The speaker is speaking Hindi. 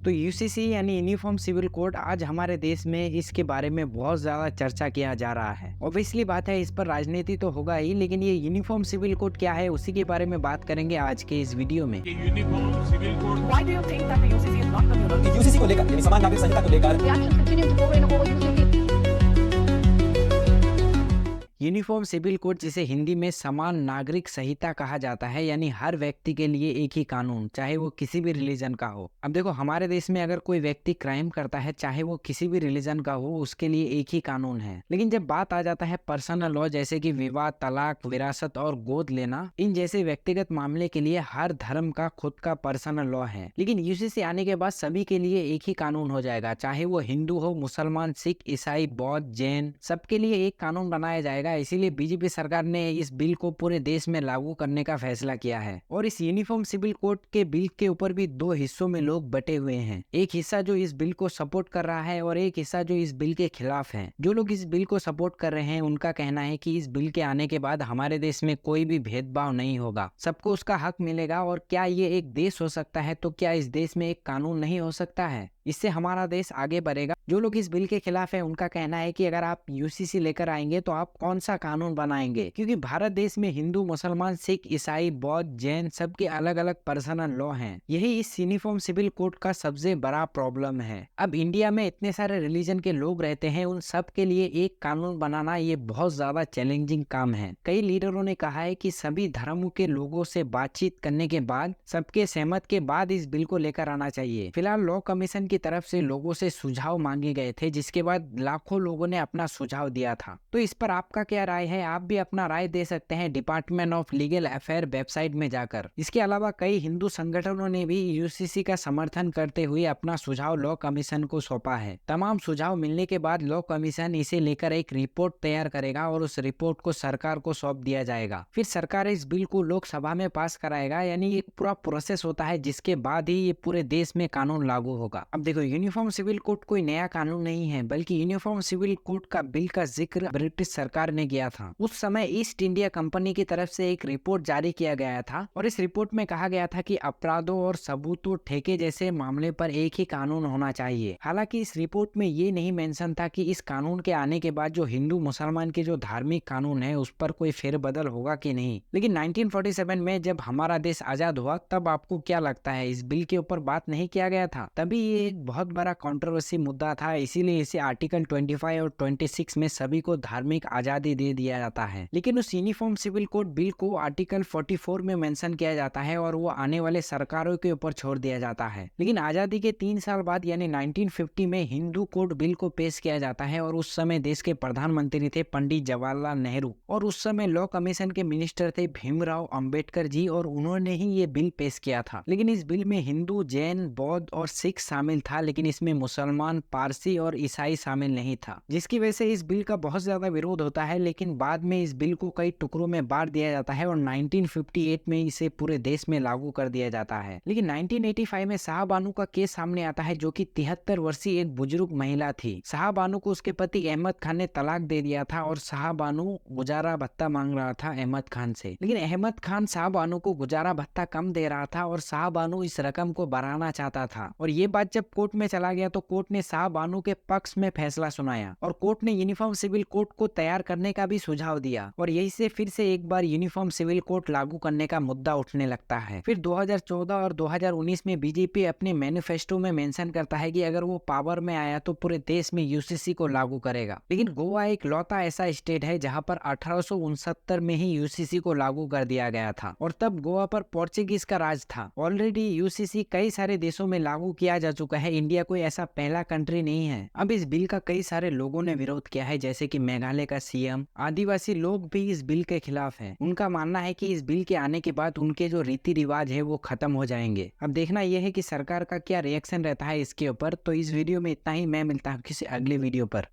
तो यूसीसी यानी यूनिफॉर्म सिविल कोड आज हमारे देश में इसके बारे में बहुत ज्यादा चर्चा किया जा रहा है। ऑब्वियसली बात है, इस पर राजनीति तो होगा ही, लेकिन ये यूनिफॉर्म सिविल कोड क्या है उसी के बारे में बात करेंगे आज के इस वीडियो में। Uniform civil code Why do you think that the UCC is not communal? UCC को लेकर यानी समान नागरिक संहिता को लेकर The actions continue to go in over UCC. Uniform civil code, जिसे हिंदी में समान नागरिक संहिता कहा जाता है, यानी हर व्यक्ति के लिए एक ही कानून, चाहे वो किसी भी रिलीजन का हो। अब देखो, हमारे देश में अगर कोई व्यक्ति क्राइम करता है, चाहे वो किसी भी रिलीजन का हो, उसके लिए एक ही कानून है। लेकिन जब बात आ जाता है पर्सनल लॉ, जैसे कि विवाह, तलाक, विरासत और गोद लेना, इन जैसे व्यक्तिगत मामले के लिए हर धर्म का खुद का पर्सनल लॉ है। लेकिन यूसीसी आने के बाद सभी के लिए एक ही कानून हो जाएगा, चाहे वो हिंदू हो, मुसलमान, सिख, ईसाई, बौद्ध, जैन, सबके लिए एक कानून बनाया जाएगा। इसीलिए बीजेपी सरकार ने इस बिल को पूरे देश में लागू करने का फैसला किया है। और इस यूनिफॉर्म सिविल कोड के बिल के ऊपर भी दो हिस्सों में लोग बटे हुए हैं। एक हिस्सा जो इस बिल को सपोर्ट कर रहा है और एक हिस्सा जो इस बिल के खिलाफ है। जो लोग इस बिल को सपोर्ट कर रहे हैं, उनका कहना है कि इस बिल के आने के बाद हमारे देश में कोई भी भेदभाव नहीं होगा, सबको उसका हक मिलेगा। और क्या ये एक देश हो सकता है, तो क्या इस देश में एक कानून नहीं हो सकता है? इससे हमारा देश आगे बढ़ेगा। जो लोग इस बिल के खिलाफ है, उनका कहना है कि अगर आप यूसीसी लेकर आएंगे तो आप कौन सा कानून बनाएंगे, क्योंकि भारत देश में हिंदू, मुसलमान, सिख, ईसाई, बौद्ध, जैन सबके अलग अलग पर्सनल लॉ हैं। यही इस यूनिफॉर्म सिविल कोड का सबसे बड़ा प्रॉब्लम है। अब इंडिया में इतने सारे रिलीजन के लोग रहते हैं, उन सब के लिए एक कानून बनाना ये बहुत ज्यादा चैलेंजिंग काम है। कई लीडरों ने कहा है कि सभी धर्मों के लोगों से बातचीत करने के बाद, सबके सहमत के बाद इस बिल को लेकर आना चाहिए। फिलहाल लॉ कमीशन की तरफ से लोगों से सुझाव मांगे गए थे, जिसके बाद लाखों लोगों ने अपना सुझाव दिया था। तो इस पर आपका क्या राय है? आप भी अपना राय दे सकते हैं department of legal affair website में जाकर। इसके अलावा कई हिंदू संगठनों ने भी यूसीसी का समर्थन करते हुए अपना सुझाव लॉ कमीशन को सौंपा है। तमाम सुझाव मिलने के बाद लॉ कमीशन इसे लेकर एक रिपोर्ट तैयार करेगा और उस रिपोर्ट को सरकार को सौंप दिया जाएगा। फिर सरकार इस बिल को लोकसभा में पास कराएगा, यानी एक पूरा प्रोसेस होता है, जिसके बाद ही ये पूरे देश में कानून लागू होगा। अब देखो, यूनिफॉर्म सिविल कोड कोई नया कानून नहीं है, बल्कि यूनिफॉर्म सिविल कोड का बिल का जिक्र ब्रिटिश सरकार ने किया था। उस समय ईस्ट इंडिया कंपनी की तरफ से एक रिपोर्ट जारी किया गया था और इस रिपोर्ट में कहा गया था कि अपराधों और सबूतों, ठेके जैसे मामले पर एक ही कानून होना चाहिए। हालांकि इस रिपोर्ट में ये नहीं मेंशन था कि इस कानून के आने के बाद जो हिंदू मुसलमान के जो धार्मिक कानून है, उस पर कोई फेरबदल होगा कि नहीं। लेकिन 1947 में जब हमारा देश आजाद हुआ, तब आपको क्या लगता है, इस बिल के ऊपर बात नहीं किया गया था? तभी ये एक बहुत बड़ा कंट्रोवर्सी मुद्दा था। इसीलिए इसे आर्टिकल 25 और 26 में सभी को धार्मिक आजादी दे दिया जाता है। लेकिन उस यूनिफॉर्म सिविल कोड बिल को आर्टिकल 44 में मेंशन किया जाता है और वो आने वाले सरकारों के ऊपर छोड़ दिया जाता है। लेकिन आजादी के 3 साल बाद यानी 1950 में हिंदू कोड बिल को पेश किया जाता है और उस समय देश के प्रधानमंत्री थे पंडित जवाहरलाल नेहरू और उस समय लॉ कमीशन के मिनिस्टर थे भीमराव अंबेडकर जी, और उन्होंने ही ये बिल पेश किया था। लेकिन इस बिल में हिंदू, जैन, बौद्ध और सिख शामिल था, लेकिन इसमें मुसलमान, पारसी और ईसाई शामिल नहीं था, जिसकी वजह से इस बिल का बहुत ज्यादा विरोध होता है। लेकिन बाद में इस बिल को कई टुकड़ों में बांट दिया जाता है और 1958 में इसे पूरे देश में लागू कर दिया जाता है। लेकिन 1985 में शाहबानू का केस सामने आता है, जो कि 73 वर्षीय एक बुजुर्ग महिला थी। शाहबानू को उसके पति अहमद खान ने तलाक दे दिया था और शाहबानू गुजारा भत्ता मांग रहा था अहमद खान से। लेकिन अहमद खान शाहबानू को गुजारा भत्ता कम दे रहा था और शाहबानू इस रकम को बढ़ाना चाहता था। और ये बात जब कोर्ट में चला गया तो कोर्ट ने शाहबानू के पक्ष में फैसला सुनाया और कोर्ट ने यूनिफॉर्म सिविल कोड को तैयार करने का भी सुझाव दिया और यही से फिर से एक बार यूनिफॉर्म सिविल कोड लागू करने का मुद्दा उठने लगता है। फिर 2014 और 2019 में बीजेपी अपने मैनिफेस्टो में मेंशन करता है कि अगर वो पावर में आया तो पूरे देश में यूसीसी को लागू करेगा। लेकिन गोवा एक लौता ऐसा स्टेट है जहां पर 1869 में ही यूसीसी को लागू कर दिया गया था और तब गोवा पर पोर्चुगीज का राज था। ऑलरेडी यूसीसी कई सारे देशों में लागू किया जा चुका है, इंडिया कोई ऐसा पहला कंट्री नहीं है। अब इस बिल का कई सारे लोगों ने विरोध किया है, जैसे कि मेघालय का सीएम। आदिवासी लोग भी इस बिल के खिलाफ हैं। उनका मानना है कि इस बिल के आने के बाद उनके जो रीति रिवाज है वो खत्म हो जाएंगे। अब देखना यह है कि सरकार का क्या रिएक्शन रहता है इसके ऊपर। तो इस वीडियो में इतना ही, मैं मिलता हूँ किसी अगले वीडियो पर।